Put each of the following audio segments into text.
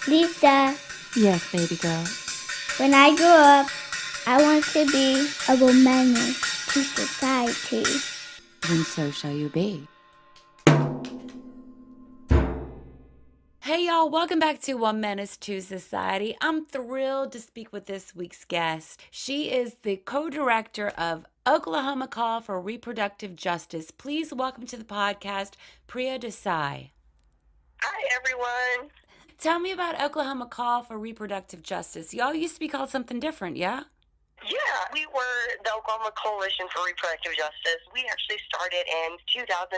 Lisa, Yes, baby girl. when I grow up, I want to be a woman to society. Then so shall you be. Hey y'all, welcome back to One Menace to Society. I'm thrilled to speak with this week's guest. She is the co-director of Oklahoma Call for Reproductive Justice. Please welcome to the podcast, Priya Desai. Hi, everyone. Tell me about Oklahoma Call for Reproductive Justice. Y'all used to be called something different, yeah? Yeah, we were the Oklahoma Coalition for Reproductive Justice. We actually started in 2010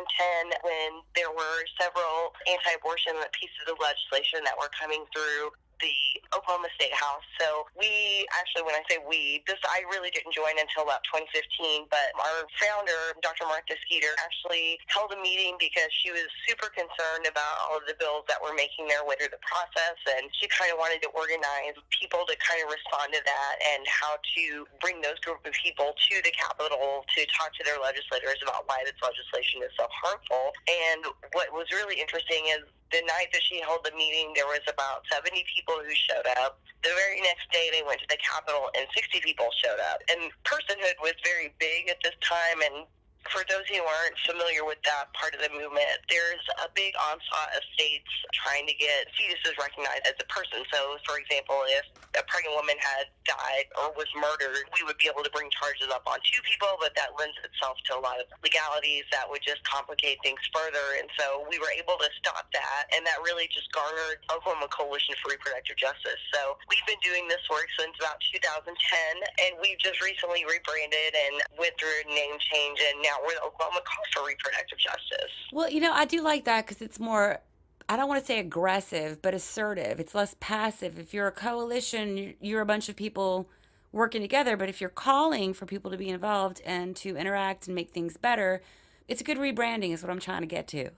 when there were several anti-abortion pieces of legislation that were coming through the Oklahoma State House. So we actually, when I say we, I really didn't join until about 2015, but our founder, Dr. Martha Skeeter, actually held a meeting because she was super concerned about all of the bills that were making their way through the process, and she kind of wanted to organize people to kind of respond to that and how to bring those group of people to the Capitol to talk to their legislators about why this legislation is so harmful. And what was really interesting is the night that she held the meeting, there was about 70 people who showed up. The very next day, they went to the Capitol, and 60 people showed up. And personhood was very big at this time, and for those who aren't familiar with that part of the movement, there's a big onslaught of states trying to get fetuses recognized as a person. So, for example, if a pregnant woman had died or was murdered, we would be able to bring charges up on two people, but that lends itself to a lot of legalities that would just complicate things further. And so we were able to stop that, and that really just garnered Oklahoma Coalition for Reproductive Justice. So we've been doing this work since about 2010, and we just recently rebranded and went through a name change, and now we're the Oklahoma Call for Reproductive Justice. Well, I do like that because it's more, I don't want to say aggressive, but assertive. It's less passive. If you're a coalition, you're a bunch of people working together. But if you're calling for people to be involved and to interact and make things better, it's a good rebranding, is what I'm trying to get to.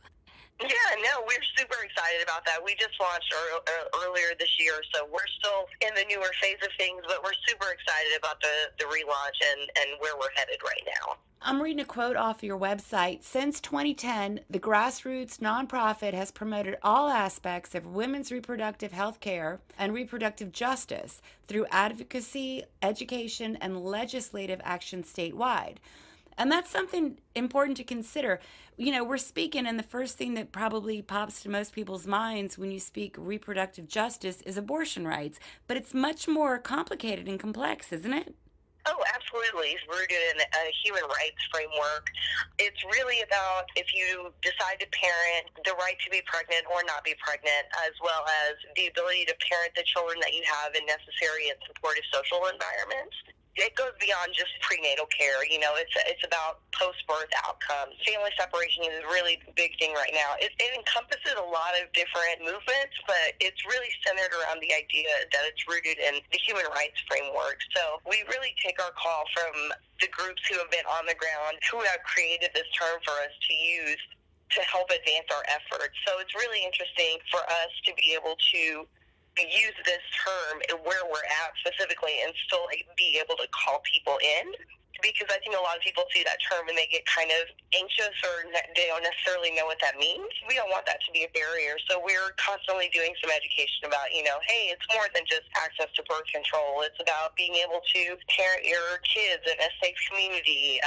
Yeah, no, we're super excited about that. We just launched earlier this year, so we're still in the newer phase of things, but we're super excited about the relaunch and where we're headed right now. I'm reading a quote off your website. Since 2010, the grassroots nonprofit has promoted all aspects of women's reproductive health care and reproductive justice through advocacy, education, and legislative action statewide. And that's something important to consider. We're speaking, and the first thing that probably pops to most people's minds when you speak reproductive justice is abortion rights. But it's much more complicated and complex, isn't it? Oh, absolutely. It's rooted in a human rights framework. It's really about if you decide to parent, the right to be pregnant or not be pregnant, as well as the ability to parent the children that you have in necessary and supportive social environments. It goes beyond just prenatal care. It's about post-birth outcomes. Family separation is a really big thing right now. It encompasses a lot of different movements, but it's really centered around the idea that it's rooted in the human rights framework. So we really take our call from the groups who have been on the ground, who have created this term for us to use to help advance our efforts. So it's really interesting for us to be able to use this term where we're at specifically and still be able to call people in, because I think a lot of people see that term and they get kind of anxious or they don't necessarily know what that means. We don't want that to be a barrier. So we're constantly doing some education about, hey, it's more than just access to birth control. It's about being able to parent your kids in a safe community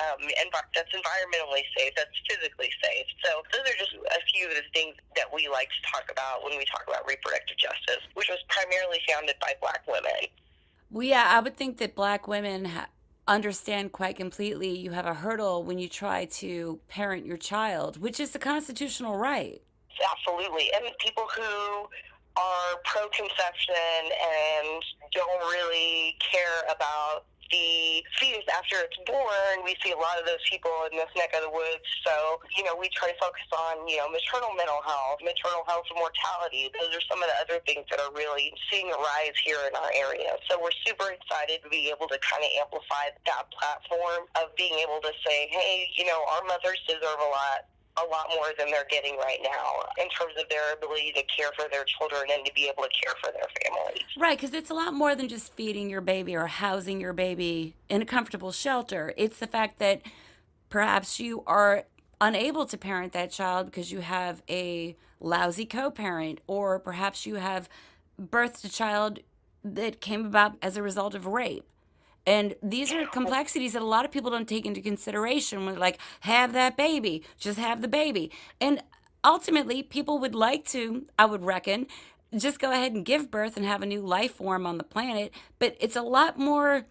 that's environmentally safe, that's physically safe. So those are just a few of the things that we like to talk about when we talk about reproductive justice, which was primarily founded by Black women. Well, yeah, I would think that Black women understand quite completely you have a hurdle when you try to parent your child, which is a constitutional right. Absolutely. And people who are pro-conception and don't really care about the fetus after it's born, we see a lot of those people in this neck of the woods. So, we try to focus on, maternal mental health and mortality. Those are some of the other things that are really seeing a rise here in our area. So we're super excited to be able to kind of amplify that platform of being able to say, hey, our mothers deserve a lot more than they're getting right now in terms of their ability to care for their children and to be able to care for their families. Right, because it's a lot more than just feeding your baby or housing your baby in a comfortable shelter. It's the fact that perhaps you are unable to parent that child because you have a lousy co parent, or perhaps you have birthed a child that came about as a result of rape. And these are complexities that a lot of people don't take into consideration when they're like, have that baby, just have the baby. And ultimately, people would like to, I would reckon, just go ahead and give birth and have a new life form on the planet. But it's a lot more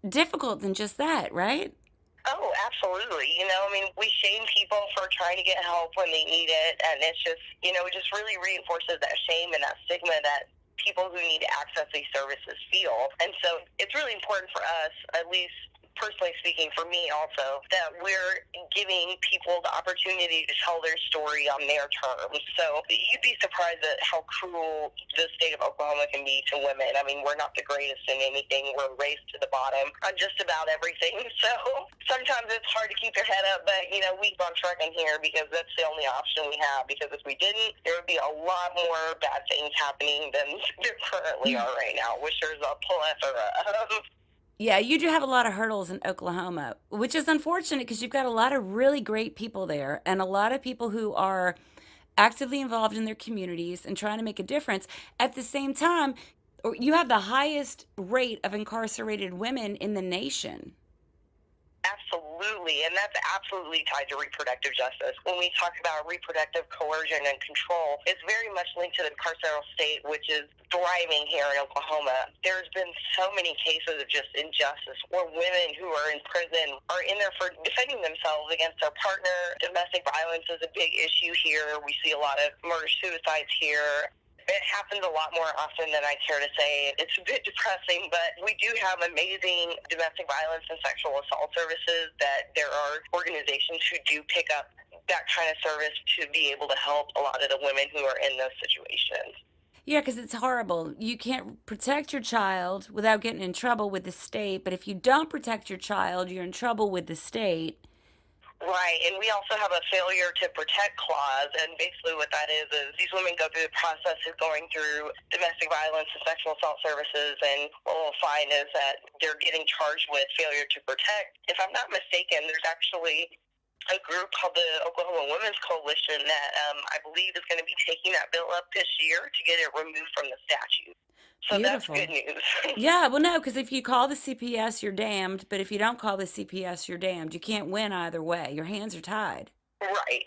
difficult than just that, right? Oh, absolutely. I mean, we shame people for trying to get help when they need it, and it's just, it just really reinforces that shame and that stigma that people who need to access these services feel. And so it's really important for us, at least personally speaking, for me also, that we're giving people the opportunity to tell their story on their terms. So you'd be surprised at how cruel the state of Oklahoma can be to women. I mean, we're not the greatest in anything. We're raced to the bottom on just about everything. So sometimes it's hard to keep your head up, but, we keep on trucking here because that's the only option we have. Because if we didn't, there would be a lot more bad things happening than there currently are right now, which there's a plethora of. Yeah, you do have a lot of hurdles in Oklahoma, which is unfortunate because you've got a lot of really great people there and a lot of people who are actively involved in their communities and trying to make a difference. At the same time, you have the highest rate of incarcerated women in the nation. Absolutely, and that's absolutely tied to reproductive justice. When we talk about reproductive coercion and control, it's very much linked to the carceral state, which is thriving here in Oklahoma. There's been so many cases of just injustice where women who are in prison are in there for defending themselves against their partner. Domestic violence is a big issue here. We see a lot of murder-suicides here. It happens a lot more often than I care to say. It's a bit depressing, but we do have amazing domestic violence and sexual assault services that there are organizations who do pick up that kind of service to be able to help a lot of the women who are in those situations. Yeah, because it's horrible. You can't protect your child without getting in trouble with the state, but if you don't protect your child, you're in trouble with the state. Right, and we also have a failure to protect clause, and basically what that is these women go through the process of going through domestic violence and sexual assault services, and what we'll find is that they're getting charged with failure to protect. If I'm not mistaken, there's actually a group called the Oklahoma Women's Coalition that I believe is going to be taking that bill up this year to get it removed from the statute. So Beautiful. that's good news. Yeah, well, no, because if you call the CPS, you're damned. But if you don't call the CPS, you're damned. You can't win either way. Your hands are tied. Right.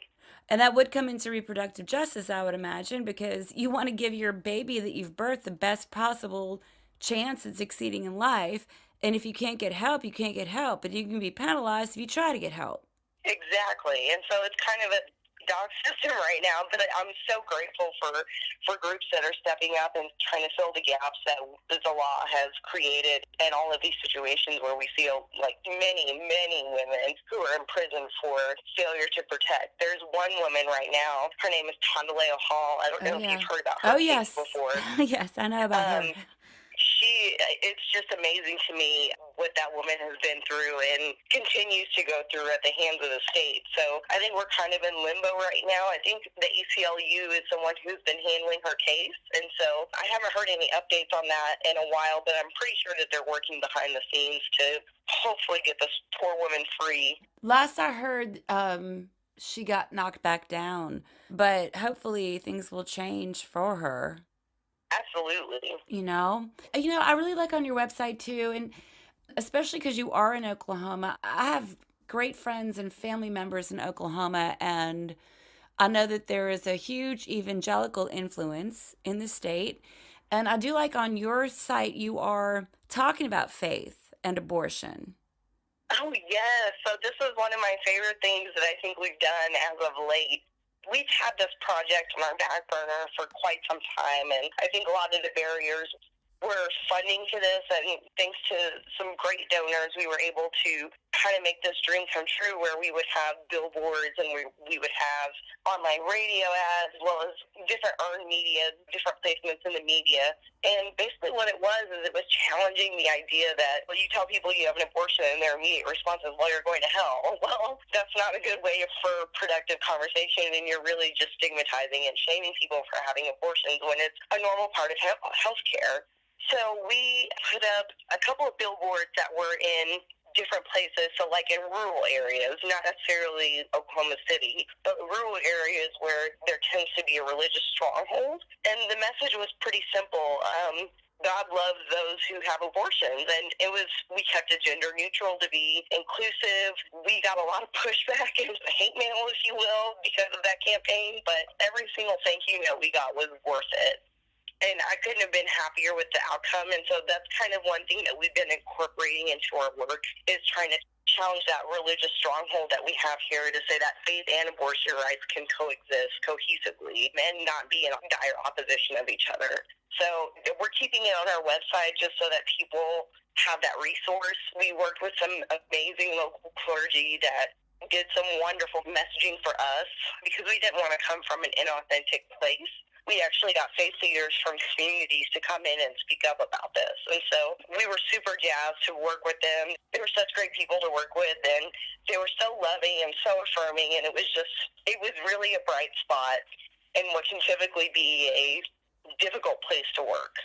And that would come into reproductive justice, I would imagine, because you want to give your baby that you've birthed the best possible chance at succeeding in life. And if you can't get help, you can't get help. But you can be penalized if you try to get help. Exactly. And so it's kind of a dog system right now, but I'm so grateful for groups that are stepping up and trying to fill the gaps that the law has created in all of these situations where we see like many women who are in prison for failure to protect. There's one woman right now, her name is Tondaleo Hall. I don't know if you've heard about her case before. Yes, I know about her. It's just amazing to me what that woman has been through and continues to go through at the hands of the state. So I think we're kind of in limbo right now. I think the ACLU is the one who's been handling her case. And so I haven't heard any updates on that in a while, but I'm pretty sure that they're working behind the scenes to hopefully get this poor woman free. Last I heard, she got knocked back down, but hopefully things will change for her. Absolutely. I really like on your website too, and especially because you are in Oklahoma. I have great friends and family members in Oklahoma, and I know that there is a huge evangelical influence in the state. And I do like on your site, you are talking about faith and abortion. Oh, yes. So this is one of my favorite things that I think we've done as of late. We've had this project on our back burner for quite some time, and I think a lot of the barriers were funding to this, and thanks to some great donors, we were able to kind of make this dream come true where we would have billboards and we would have online radio ads as well as different earned media, different placements in the media. And basically what it was is it was challenging the idea that, well, you tell people you have an abortion and their immediate response is, well, you're going to hell. Well, that's not a good way for productive conversation, and you're really just stigmatizing and shaming people for having abortions when it's a normal part of health care. So we put up a couple of billboards that were in different places. So like in rural areas, not necessarily Oklahoma City, but rural areas where there tends to be a religious stronghold. And the message was pretty simple. God loves those who have abortions, and we kept it gender neutral to be inclusive. We got a lot of pushback and hate mail, if you will, because of that campaign, but every single thank you note we got was worth it. And I couldn't have been happier with the outcome, and so that's kind of one thing that we've been incorporating into our work, is trying to challenge that religious stronghold that we have here to say that faith and abortion rights can coexist cohesively and not be in dire opposition of each other. So we're keeping it on our website just so that people have that resource. We worked with some amazing local clergy that did some wonderful messaging for us because we didn't want to come from an inauthentic place. We actually got faith leaders from communities to come in and speak up about this. And so we were super jazzed to work with them. They were such great people to work with, and they were so loving and so affirming, and it was really a bright spot in what can typically be a difficult place to work.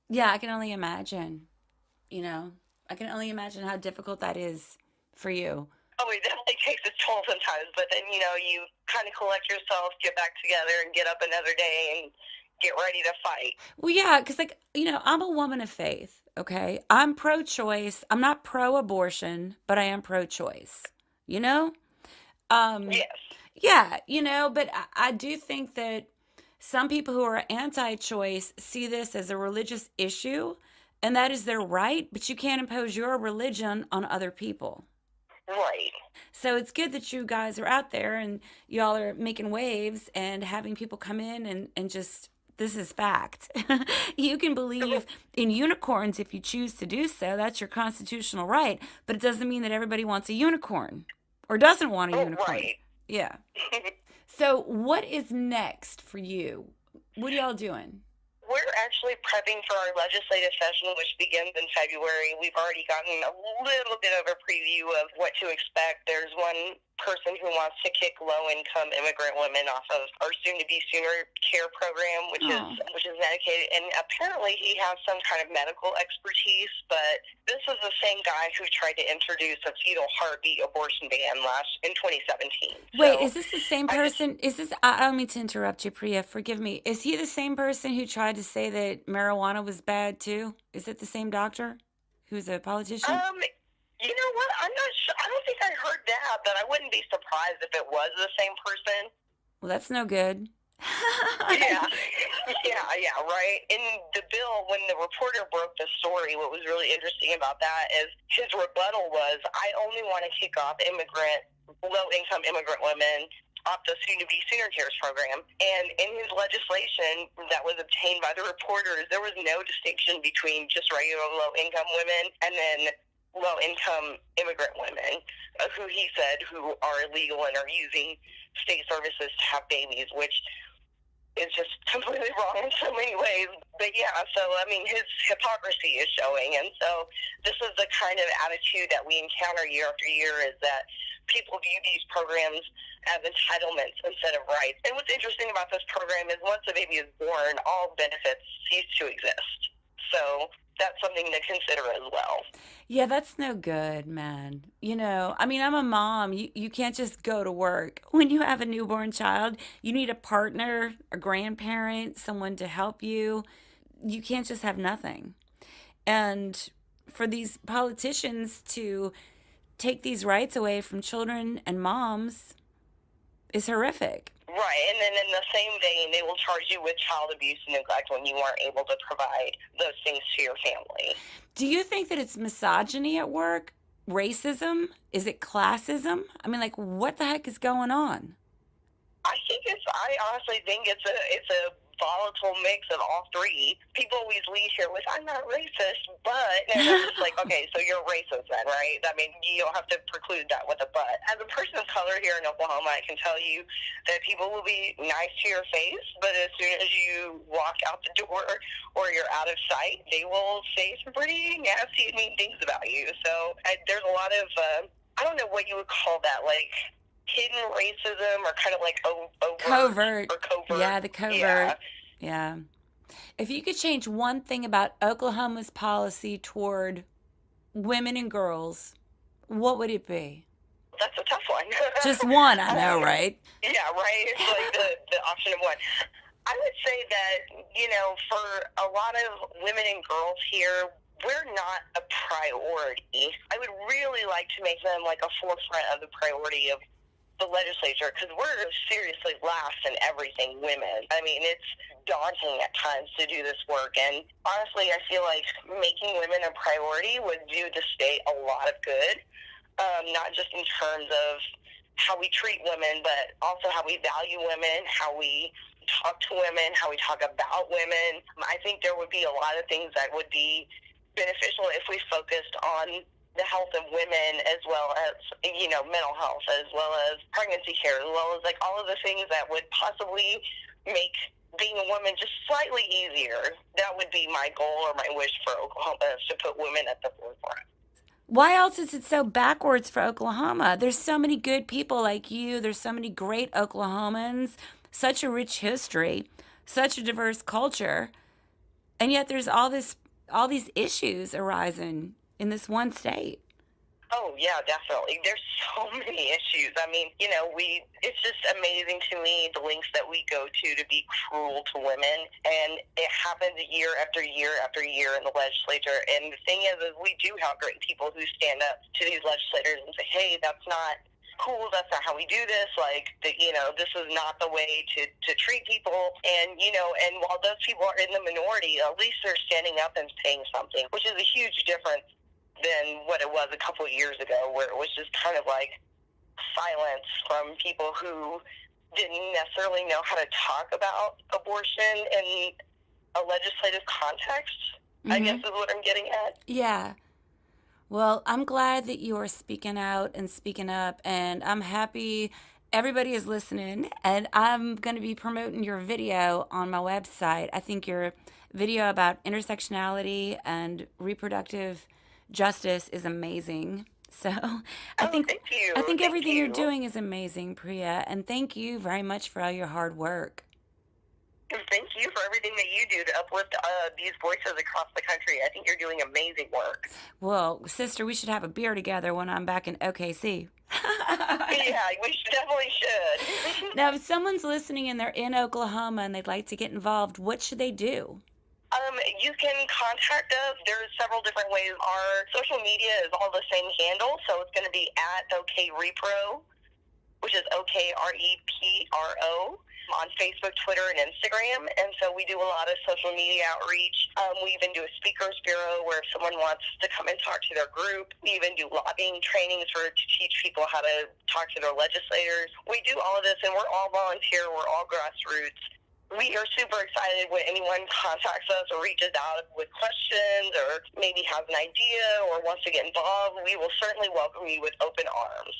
Yeah, I can only imagine. I can only imagine how difficult that is for you. Oh, it definitely takes its toll sometimes, but then, you kind of collect yourself, get back together, and get up another day and get ready to fight. Well, yeah, because, I'm a woman of faith, okay? I'm pro-choice. I'm not pro-abortion, but I am pro-choice, Yes. Yeah, but I do think that some people who are anti-choice see this as a religious issue, and that is their right, but you can't impose your religion on other people. Right. So it's good that you guys are out there and y'all are making waves and having people come in and just, this is fact. You can believe in unicorns if you choose to do so. That's your constitutional right. But it doesn't mean that everybody wants a unicorn or doesn't want a unicorn. Right. Yeah. So what is next for you? What are y'all doing? We're actually prepping for our legislative session, which begins in February. We've already gotten a little bit of a preview of what to expect. There's one person who wants to kick low-income immigrant women off of our soon-to-be sooner care program, which is Medicaid. And apparently he has some kind of medical expertise, but this is the same guy who tried to introduce a fetal heartbeat abortion ban in 2017. Wait, is this the same person? I don't mean to interrupt you, Priya. Forgive me. Is he the same person who tried to say that marijuana was bad too? Is it the same doctor who's a politician? You know what? I'm not sure. I don't think I heard that, but I wouldn't be surprised if it was the same person. Well, that's no good. Yeah, right. In the bill, when the reporter broke the story, what was really interesting about that is his rebuttal was, I only want to kick off low-income immigrant women off the soon-to-be sooner cares program. And in his legislation that was obtained by the reporters, there was no distinction between just regular low-income women and then low-income immigrant women who he said who are illegal and are using state services to have babies, which is just completely wrong in so many ways. But yeah, so I mean, his hypocrisy is showing, and so this is the kind of attitude that we encounter year after year, is that people view these programs as entitlements instead of rights. And what's interesting about this program is once a baby is born, all benefits cease to exist. So that's something to consider as well. Yeah, that's no good, man. I mean, I'm a mom. You can't just go to work. When you have a newborn child, you need a partner, a grandparent, someone to help you. You can't just have nothing. And for these politicians to take these rights away from children and moms is horrific. Right, and then in the same vein, they will charge you with child abuse and neglect when you aren't able to provide those things to your family. Do you think that it's misogyny at work? Racism? Is it classism? I mean, what the heck is going on? I honestly think it's a volatile mix of all three. People always leave here with, I'm not racist, but, and I'm just like, okay, so you're racist then, right? I mean, you don't have to preclude that with a but. As a person of color here in Oklahoma, I can tell you that people will be nice to your face, but as soon as you walk out the door or you're out of sight, they will say some pretty nasty and mean things about you. So there's a lot of, I don't know what you would call that, hidden racism or kind of covert. Or covert. Yeah, the covert. Yeah. If you could change one thing about Oklahoma's policy toward women and girls, What would it be? That's a tough one. Just one, I know, right? Yeah, right. It's like the option of one. I would say that, for a lot of women and girls here, we're not a priority. I would really like to make them like a forefront of the priority of the legislature, because we're seriously last in everything women. I mean, it's daunting at times to do this work, and honestly, I feel like making women a priority would do the state a lot of good, not just in terms of how we treat women, but also how we value women, how we talk to women, how we talk about women. I think there would be a lot of things that would be beneficial if we focused on the health of women, as well as, mental health, as well as pregnancy care, as well as like all of the things that would possibly make being a woman just slightly easier. That would be my goal or my wish for Oklahoma, is to put women at the forefront. Why else is it so backwards for Oklahoma? There's so many good people like you. There's so many great Oklahomans, such a rich history, such a diverse culture. And yet there's all these issues arising in this one state. Oh, yeah, definitely. There's so many issues. I mean, it's just amazing to me the lengths that we go to be cruel to women. And it happens year after year after year in the legislature. And the thing is we do have great people who stand up to these legislators and say, hey, that's not cool. That's not how we do this. Like, this is not the way to treat people. And, and while those people are in the minority, at least they're standing up and saying something, which is a huge difference than what it was a couple of years ago, where it was just kind of like silence from people who didn't necessarily know how to talk about abortion in a legislative context, I guess is what I'm getting at. Yeah. Well, I'm glad that you are speaking out and speaking up, and I'm happy everybody is listening, and I'm going to be promoting your video on my website. I think your video about intersectionality and reproductive justice is amazing. So I think thank you. I think Thank everything you. you're doing is amazing, Priya, and thank you very much for all your hard work. And thank you for everything that you do to uplift these voices across the country. I think you're doing amazing work. Well, sister, we should have a beer together when I'm back in OKC. Yeah, we definitely should. Now, if someone's listening and they're in Oklahoma and they'd like to get involved, what should they do? You can contact us. There's several different ways. Our social media is all the same handle, so it's going to be at OKRepro, which is OKREPRO, on Facebook, Twitter, and Instagram. And so we do a lot of social media outreach. We even do a speakers bureau where if someone wants to come and talk to their group. We even do lobbying trainings to teach people how to talk to their legislators. We do all of this, and we're all volunteer. We're all grassroots. We are super excited when anyone contacts us or reaches out with questions or maybe has an idea or wants to get involved. We will certainly welcome you with open arms.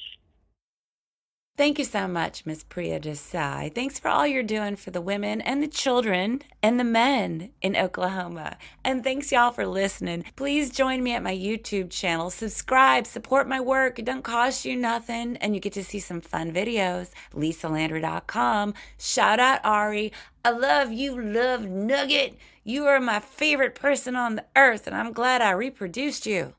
Thank you so much, Miss Priya Desai. Thanks for all you're doing for the women and the children and the men in Oklahoma. And thanks, y'all, for listening. Please join me at my YouTube channel. Subscribe, support my work. It doesn't cost you nothing, and you get to see some fun videos. LisaLandry.com. Shout out Ari. I love you, love Nugget. You are my favorite person on the earth, and I'm glad I reproduced you.